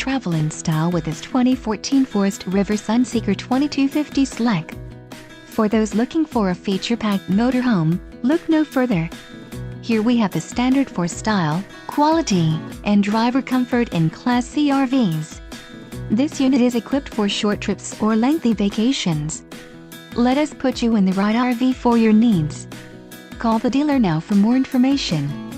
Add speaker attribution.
Speaker 1: travel in style with this 2014 Forest River Sunseeker 2250 SLEC. For those looking for a feature-packed motorhome, look no further. Here we have the standard for style, quality, and driver comfort in Class C RVs. This unit is equipped for short trips or lengthy vacations. Let us put you in the right RV for your needs. Call the dealer now for more information.